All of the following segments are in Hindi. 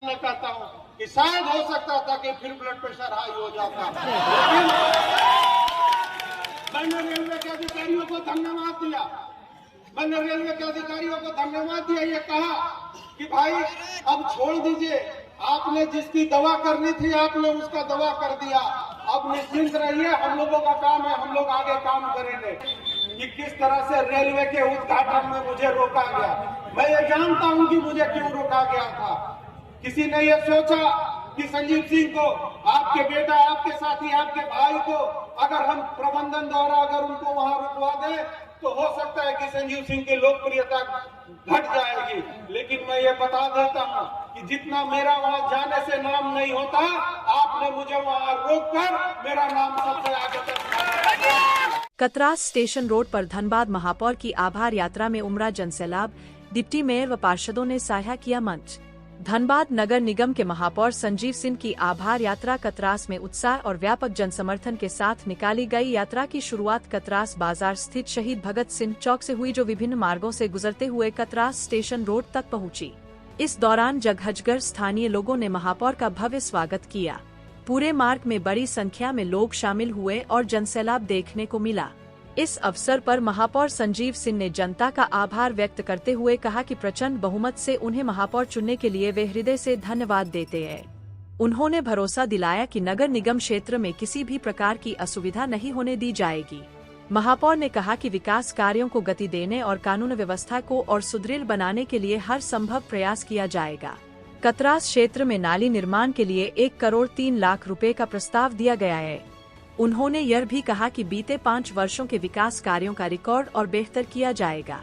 मैं कहता हूं कि शायद हो सकता था कि फिर ब्लड प्रेशर हाई हो जाता, लेकिन मैंने रेलवे के अधिकारियों को धन्यवाद दिया। मैंने रेलवे के अधिकारियों को धन्यवाद दिया, ये कहा कि भाई अब छोड़ दीजिए, आपने जिसकी दवा करनी थी आपने उसका दवा कर दिया, अब निश्चिंत रहिए, हम लोगों का काम है, हम लोग आगे काम करेंगे। कि किस तरह से रेलवे के उद्घाटन में मुझे रोका गया, मैं ये जानता हूं कि मुझे क्यों रोका गया था। किसी ने ये सोचा कि संजीव सिंह को, आपके बेटा, आपके साथी, आपके भाई को अगर हम प्रबंधन द्वारा अगर उनको वहां रुकवा दें तो हो सकता है कि संजीव सिंह की लोकप्रियता घट जाएगी। लेकिन मैं ये बता देता हूं कि जितना मेरा वहां जाने से नाम नहीं होता, आपने मुझे वहां रोककर मेरा नाम सबसे आगे तक। कतरास स्टेशन रोड पर धनबाद महापौर की आभार यात्रा में उमड़ा जनसैलाब, डिप्टी मेयर व पार्षदों ने साझा किया मंच। धनबाद नगर निगम के महापौर संजीव सिंह की आभार यात्रा कतरास में उत्साह और व्यापक जनसमर्थन के साथ निकाली गई। यात्रा की शुरुआत कतरास बाजार स्थित शहीद भगत सिंह चौक से हुई, जो विभिन्न मार्गों से गुजरते हुए कतरास स्टेशन रोड तक पहुंची। इस दौरान जगहजगर स्थानीय लोगों ने महापौर का भव्य स्वागत किया। पूरे मार्ग में बड़ी संख्या में लोग शामिल हुए और जनसैलाब देखने को मिला। इस अवसर पर महापौर संजीव सिंह ने जनता का आभार व्यक्त करते हुए कहा कि प्रचंड बहुमत से उन्हें महापौर चुनने के लिए वे हृदय से धन्यवाद देते हैं। उन्होंने भरोसा दिलाया कि नगर निगम क्षेत्र में किसी भी प्रकार की असुविधा नहीं होने दी जाएगी। महापौर ने कहा कि विकास कार्यों को गति देने और कानून व्यवस्था को और सुदृढ़ बनाने के लिए हर संभव प्रयास किया जाएगा। कतरास क्षेत्र में नाली निर्माण के लिए 1 करोड़ 3 लाख रुपए का प्रस्ताव दिया गया है। उन्होंने यह भी कहा कि बीते 5 वर्षों के विकास कार्यों का रिकॉर्ड और बेहतर किया जाएगा।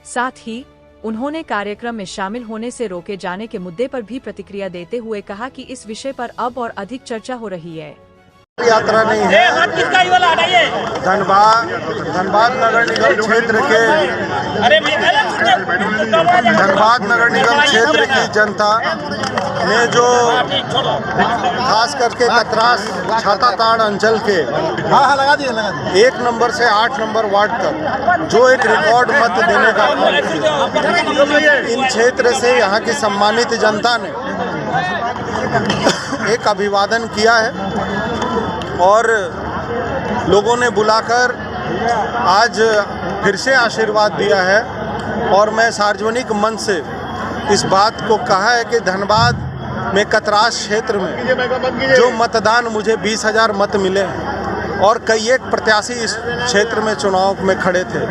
साथ ही उन्होंने कार्यक्रम में शामिल होने से रोके जाने के मुद्दे पर भी प्रतिक्रिया देते हुए कहा कि इस विषय पर अब और अधिक चर्चा हो रही है। यात्रा नहीं है, धनबाद नगर निगम क्षेत्र के धनबाद नगर निगम क्षेत्र की जनता ने जो खास करके कतरास छाताताड़ अंचल के 1 नंबर से 8 नंबर वार्ड तक जो एक रिकॉर्ड मत देने का इन क्षेत्र से यहाँ की सम्मानित जनता ने एक अभिवादन किया है और लोगों ने बुलाकर आज फिर से आशीर्वाद दिया है। और मैं सार्वजनिक मंच से इस बात को कहा है कि धनबाद में कतरास क्षेत्र में जो मतदान मुझे 20,000 मत मिले हैं और कई एक प्रत्याशी इस क्षेत्र में चुनाव में खड़े थे,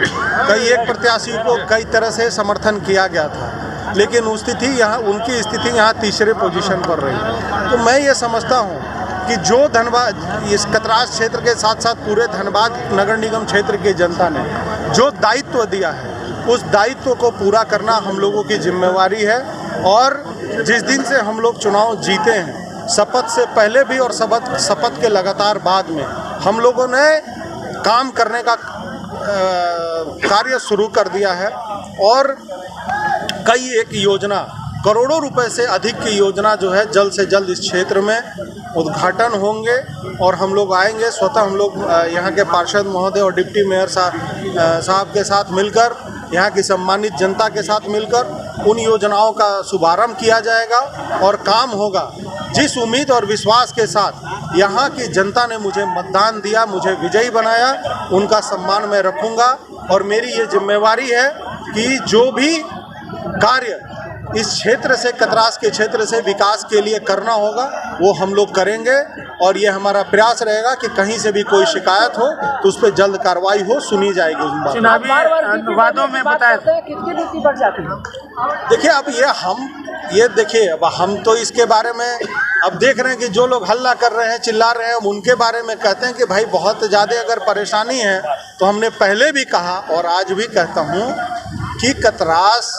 कई एक प्रत्याशी को कई तरह से समर्थन किया गया था, लेकिन उनकी स्थिति यहाँ तीसरे पोजीशन पर रही। तो मैं ये समझता हूँ कि जो धनबाद इस कतरास क्षेत्र के साथ साथ पूरे धनबाद नगर निगम क्षेत्र की जनता ने जो दायित्व दिया है उस दायित्व को पूरा करना हम लोगों की जिम्मेवारी है। और जिस दिन से हम लोग चुनाव जीते हैं, शपथ से पहले भी और शपथ के लगातार बाद में हम लोगों ने काम करने का कार्य शुरू कर दिया है और कई एक योजना, करोड़ों रुपए से अधिक की योजना जो है जल्द से जल्द इस क्षेत्र में उद्घाटन होंगे और हम लोग आएंगे। स्वतः हम लोग यहाँ के पार्षद महोदय और डिप्टी मेयर साहब के साथ मिलकर, यहाँ की सम्मानित जनता के साथ मिलकर उन योजनाओं का शुभारंभ किया जाएगा और काम होगा। जिस उम्मीद और विश्वास के साथ यहाँ की जनता ने मुझे मतदान दिया, मुझे विजयी बनाया, उनका सम्मान मैं रखूँगा। और मेरी ये जिम्मेवारी है कि जो भी कार्य इस क्षेत्र से, कतरास के क्षेत्र से विकास के लिए करना होगा वो हम लोग करेंगे। और ये हमारा प्रयास रहेगा कि कहीं से भी कोई शिकायत हो तो उस पर जल्द कार्रवाई हो, सुनी जाएगी। चुनावी वादों में बताया देखिए, अब अब हम तो इसके बारे में अब देख रहे हैं कि जो लोग हल्ला कर रहे हैं, चिल्ला रहे हैं, हम उनके बारे में कहते हैं कि भाई बहुत ज़्यादा अगर परेशानी है तो हमने पहले भी कहा और आज भी कहता हूँ कि कतरास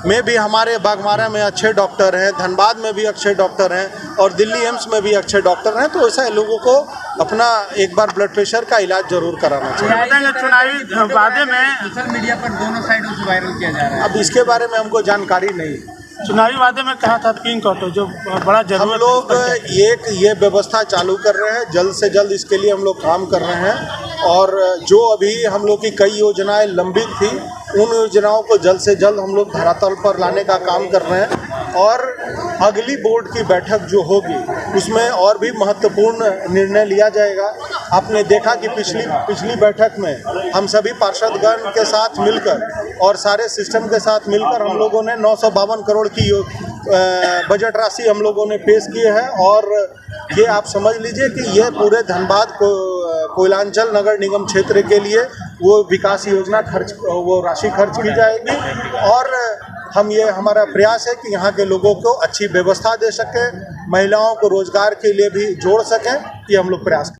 में भी हमारे बागमारा में अच्छे डॉक्टर हैं, धनबाद में भी अच्छे डॉक्टर हैं और दिल्ली एम्स में भी अच्छे डॉक्टर हैं। तो ऐसे लोगों को अपना एक बार ब्लड प्रेशर का इलाज जरूर कराना चाहिए। चुनावी वादे में सोशल मीडिया पर दोनों साइडों से वायरल किया जा रहा है। अब इसके बारे में हमको जानकारी नहीं। चुनावी वादे में कहा था पिंक ऑटो जो बड़ा जरूरत, हम लोग ये व्यवस्था चालू कर रहे हैं, जल्द से जल्द इसके लिए हम लोग काम कर रहे हैं। और जो अभी हम लोग की कई योजनाएं लंबित थी उन योजनाओं को जल्द से जल्द हम लोग धरातल पर लाने का काम कर रहे हैं। और अगली बोर्ड की बैठक जो होगी उसमें और भी महत्वपूर्ण निर्णय लिया जाएगा। आपने देखा कि पिछली बैठक में हम सभी पार्षदगण के साथ मिलकर और सारे सिस्टम के साथ मिलकर हम लोगों ने 952 करोड़ की बजट राशि हम लोगों ने पेश की है। और ये आप समझ लीजिए कि ये पूरे धनबाद कोयलांचल नगर निगम क्षेत्र के लिए वो विकास योजना वो राशि खर्च की जाएगी। और हमारा प्रयास है कि यहाँ के लोगों को अच्छी व्यवस्था दे सकें, महिलाओं को रोजगार के लिए भी जोड़ सकें, ये हम लोग प्रयास करें।